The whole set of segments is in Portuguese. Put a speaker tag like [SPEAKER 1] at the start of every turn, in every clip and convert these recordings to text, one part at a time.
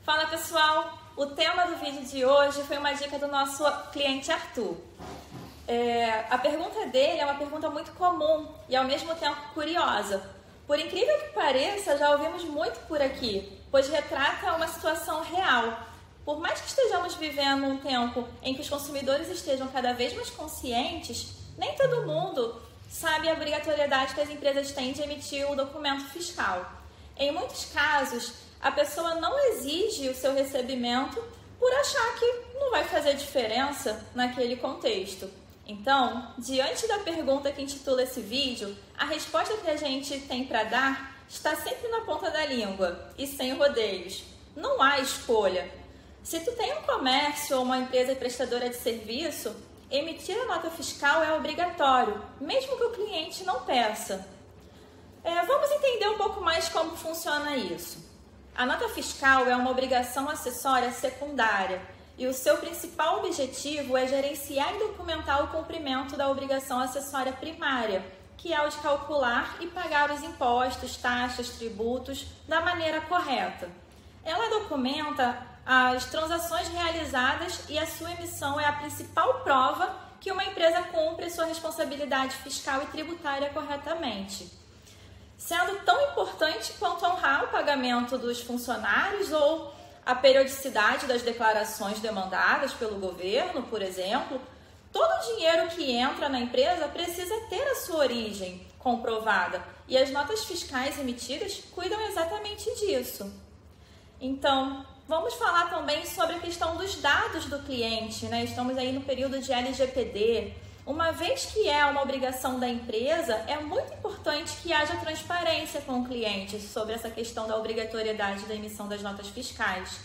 [SPEAKER 1] Fala pessoal, o tema do vídeo de hoje foi uma dica do nosso cliente Arthur. A pergunta dele é uma pergunta muito comum e ao mesmo tempo curiosa. Por incrível que pareça, já ouvimos muito por aqui, pois retrata uma situação real. Por mais que estejamos vivendo um tempo em que os consumidores estejam cada vez mais conscientes, nem todo mundo sabe a obrigatoriedade que as empresas têm de emitir o documento fiscal. Em muitos casos, a pessoa não exige o seu recebimento por achar que não vai fazer diferença naquele contexto. Então, diante da pergunta que intitula esse vídeo, a resposta que a gente tem para dar está sempre na ponta da língua e sem rodeios. Não há escolha. Se tu tem um comércio ou uma empresa prestadora de serviço, emitir a nota fiscal é obrigatório, mesmo que o cliente não peça. Vamos entender um pouco mais como funciona isso. A nota fiscal é uma obrigação acessória secundária e o seu principal objetivo é gerenciar e documentar o cumprimento da obrigação acessória primária, que é o de calcular e pagar os impostos, taxas, tributos da maneira correta. Ela documenta as transações realizadas e a sua emissão é a principal prova que uma empresa cumpre sua responsabilidade fiscal e tributária corretamente, sendo tão importante quanto honrar o pagamento dos funcionários ou a periodicidade das declarações demandadas pelo governo, por exemplo. Todo o dinheiro que entra na empresa precisa ter a sua origem comprovada e as notas fiscais emitidas cuidam exatamente disso. Então, vamos falar também sobre a questão dos dados do cliente, né? Estamos aí no período de LGPD. Uma vez que é uma obrigação da empresa, é muito importante que haja transparência com o cliente sobre essa questão da obrigatoriedade da emissão das notas fiscais,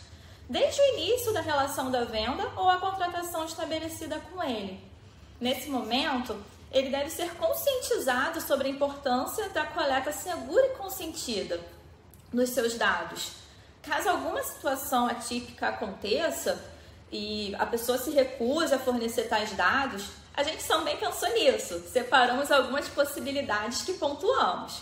[SPEAKER 1] desde o início da relação da venda ou a contratação estabelecida com ele. Nesse momento, ele deve ser conscientizado sobre a importância da coleta segura e consentida dos seus dados. Caso alguma situação atípica aconteça e a pessoa se recusa a fornecer tais dados, a gente também pensou nisso, separamos algumas possibilidades que pontuamos.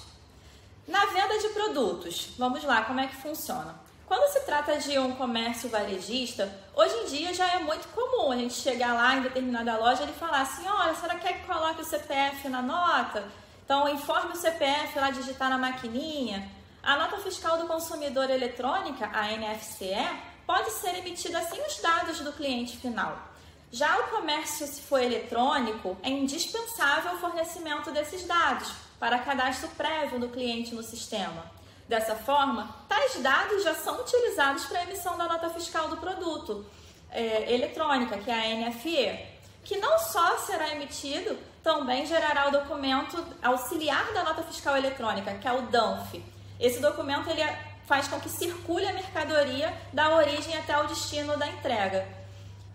[SPEAKER 1] Na venda de produtos, vamos lá, como é que funciona? Quando se trata de um comércio varejista, hoje em dia já é muito comum a gente chegar lá em determinada loja e falar assim, olha, será que quer que coloque o CPF na nota? Então, informe o CPF lá, digitar na maquininha. A nota fiscal do consumidor eletrônica, a NFCE, pode ser emitida sem os dados do cliente final. Já o comércio, se for eletrônico, é indispensável o fornecimento desses dados para cadastro prévio do cliente no sistema. Dessa forma, tais dados já são utilizados para a emissão da nota fiscal do produto eletrônica, que é a NFE, que não só será emitido, também gerará o documento auxiliar da nota fiscal eletrônica, que é o DANF. Esse documento ele faz com que circule a mercadoria da origem até o destino da entrega.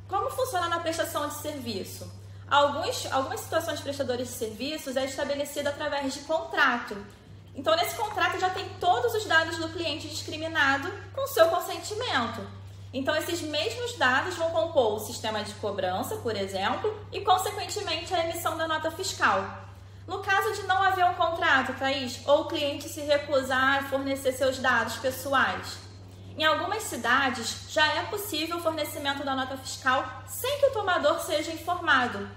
[SPEAKER 1] Como funciona na prestação de serviço? Algumas situações de prestadores de serviços é estabelecida através de contrato. Então, nesse contrato já tem todos os dados do cliente discriminado com seu consentimento. Então, esses mesmos dados vão compor o sistema de cobrança, por exemplo, e, consequentemente, a emissão da nota fiscal. No caso de não haver um contrato, Thaís, ou o cliente se recusar a fornecer seus dados pessoais, em algumas cidades já é possível o fornecimento da nota fiscal sem que o tomador seja informado,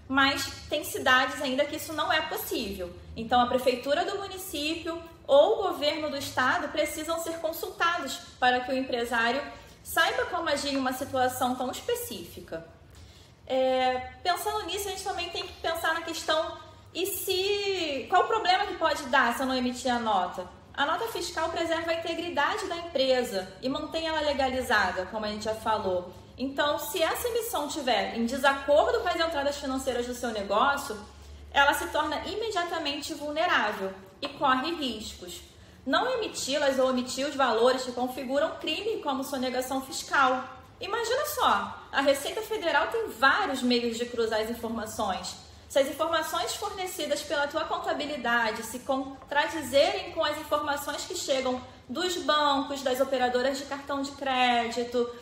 [SPEAKER 1] mas tem cidades ainda que isso não é possível. Então a prefeitura do município ou o governo do estado precisam ser consultados para que o empresário saiba como agir em uma situação tão específica. Pensando nisso, a gente também tem que pensar na questão qual o problema que pode dar se eu não emitir a nota? A nota fiscal preserva a integridade da empresa e mantém ela legalizada, como a gente já falou. Então, se essa emissão estiver em desacordo com as entradas financeiras do seu negócio, ela se torna imediatamente vulnerável e corre riscos. Não emiti-las ou omitir os valores que configuram crime como sonegação fiscal. Imagina só, a Receita Federal tem vários meios de cruzar as informações. Se as informações fornecidas pela tua contabilidade se contradizerem com as informações que chegam dos bancos, das operadoras de cartão de crédito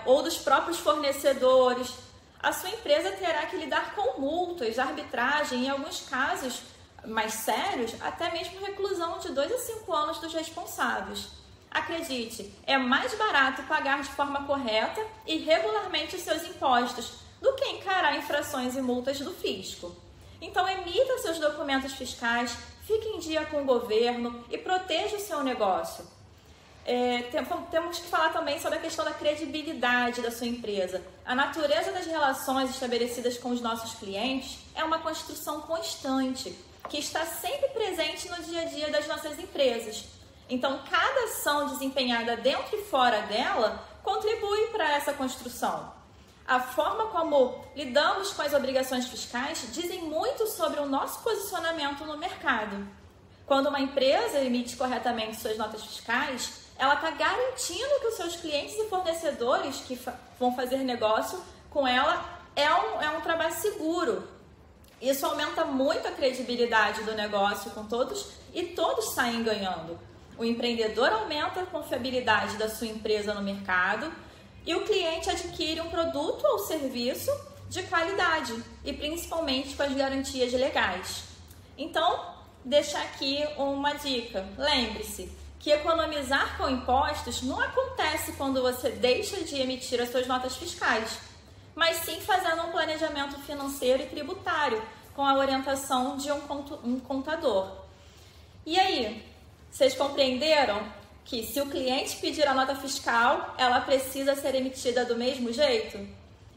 [SPEAKER 1] ou dos próprios fornecedores, a sua empresa terá que lidar com multas, arbitragem e, em alguns casos mais sérios, até mesmo reclusão de 2 a 5 anos dos responsáveis. acredite, é mais barato pagar de forma correta e regularmente os seus impostos do que encarar infrações e multas do fisco. Então, emita seus documentos fiscais, fique em dia com o governo e proteja o seu negócio. Temos que falar também sobre a questão da credibilidade da sua empresa. A natureza das relações estabelecidas com os nossos clientes é uma construção constante, que está sempre presente no dia a dia das nossas empresas. Então, cada ação desempenhada dentro e fora dela contribui para essa construção. A forma como lidamos com as obrigações fiscais dizem muito sobre o nosso posicionamento no mercado. Quando uma empresa emite corretamente suas notas fiscais, ela está garantindo que os seus clientes e fornecedores que vão fazer negócio com ela é um trabalho seguro. Isso aumenta muito a credibilidade do negócio com todos e todos saem ganhando. O empreendedor aumenta a confiabilidade da sua empresa no mercado e o cliente adquire um produto ou serviço de qualidade e principalmente com as garantias legais. Então, deixar aqui uma dica. Lembre-se que economizar com impostos não acontece quando você deixa de emitir as suas notas fiscais, mas sim fazendo um planejamento financeiro e tributário com a orientação de um contador. E aí, vocês compreenderam que se o cliente pedir a nota fiscal, ela precisa ser emitida do mesmo jeito?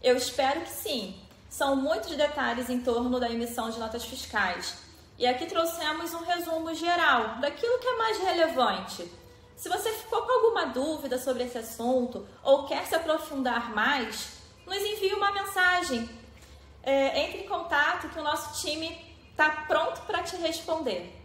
[SPEAKER 1] Eu espero que sim. São muitos detalhes em torno da emissão de notas fiscais. E aqui trouxemos um resumo geral daquilo que é mais relevante. Se você ficou com alguma dúvida sobre esse assunto ou quer se aprofundar mais, nos envie uma mensagem. Entre em contato que o nosso time está pronto para te responder.